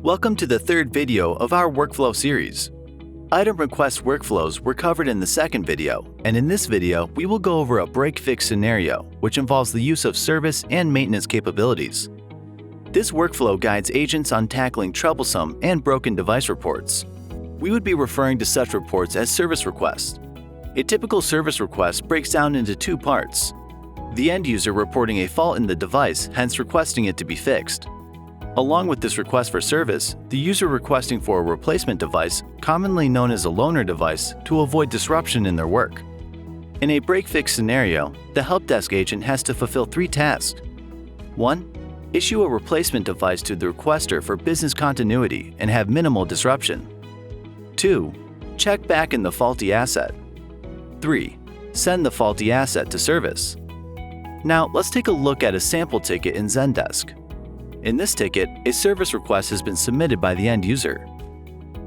Welcome to the third video of our workflow series. Item request workflows were covered in the second video, and in this video, we will go over a break-fix scenario, which involves the use of service and maintenance capabilities. This workflow guides agents on tackling troublesome and broken device reports. We would be referring to such reports as service requests. A typical service request breaks down into two parts: the end user reporting a fault in the device, hence requesting it to be fixed. Along with this request for service, the user requesting for a replacement device, commonly known as a loaner device, to avoid disruption in their work. In a break-fix scenario, the help desk agent has to fulfill three tasks. 1. Issue a replacement device to the requester for business continuity and have minimal disruption. 2. Check back in the faulty asset. 3. Send the faulty asset to service. Now, let's take a look at a sample ticket in Zendesk. In this ticket, a service request has been submitted by the end user.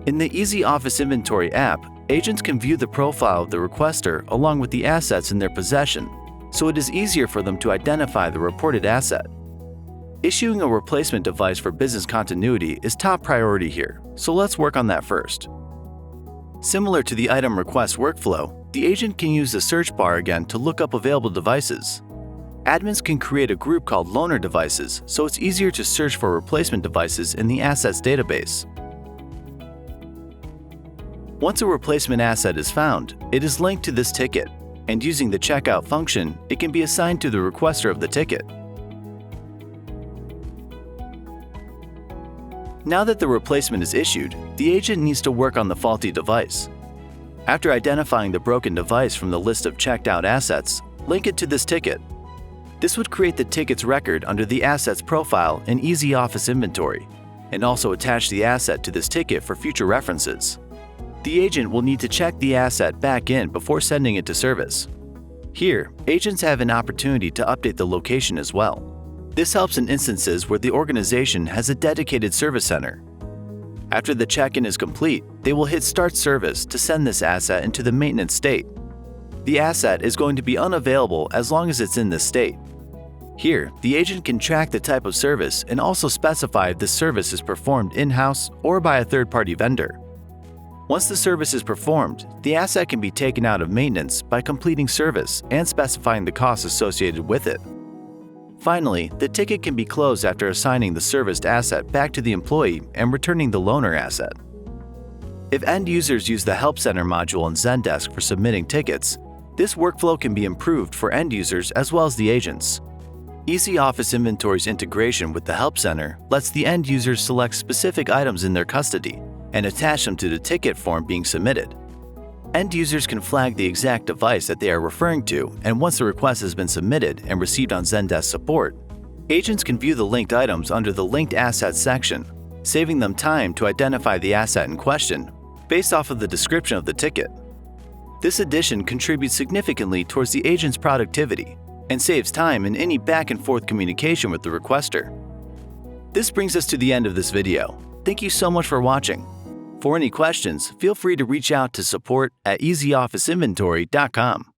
In the EZOfficeInventory app, agents can view the profile of the requester along with the assets in their possession, so it is easier for them to identify the reported asset. Issuing a replacement device for business continuity is top priority here, so let's work on that first. Similar to the item request workflow, the agent can use the search bar again to look up available devices. Admins can create a group called loaner devices, so it's easier to search for replacement devices in the assets database. Once a replacement asset is found, it is linked to this ticket, and using the checkout function, it can be assigned to the requester of the ticket. Now that the replacement is issued, the agent needs to work on the faulty device. After identifying the broken device from the list of checked out assets, link it to this ticket. This would create the ticket's record under the assets profile in EZOfficeInventory, and also attach the asset to this ticket for future references. The agent will need to check the asset back in before sending it to service. Here, agents have an opportunity to update the location as well. This helps in instances where the organization has a dedicated service center. After the check-in is complete, they will hit Start Service to send this asset into the maintenance state. The asset is going to be unavailable as long as it's in this state. Here, the agent can track the type of service and also specify if the service is performed in-house or by a third-party vendor. Once the service is performed, the asset can be taken out of maintenance by completing service and specifying the costs associated with it. Finally, the ticket can be closed after assigning the serviced asset back to the employee and returning the loaner asset. If end users use the Help Center module in Zendesk for submitting tickets, this workflow can be improved for end users as well as the agents. EZOfficeInventory's integration with the Help Center lets the end users select specific items in their custody and attach them to the ticket form being submitted. End users can flag the exact device that they are referring to, and once the request has been submitted and received on Zendesk support, agents can view the linked items under the Linked Assets section, saving them time to identify the asset in question based off of the description of the ticket. This addition contributes significantly towards the agent's productivity and saves time in any back-and-forth communication with the requester. This brings us to the end of this video. Thank you so much for watching. For any questions, feel free to reach out to support@EZOfficeInventory.com.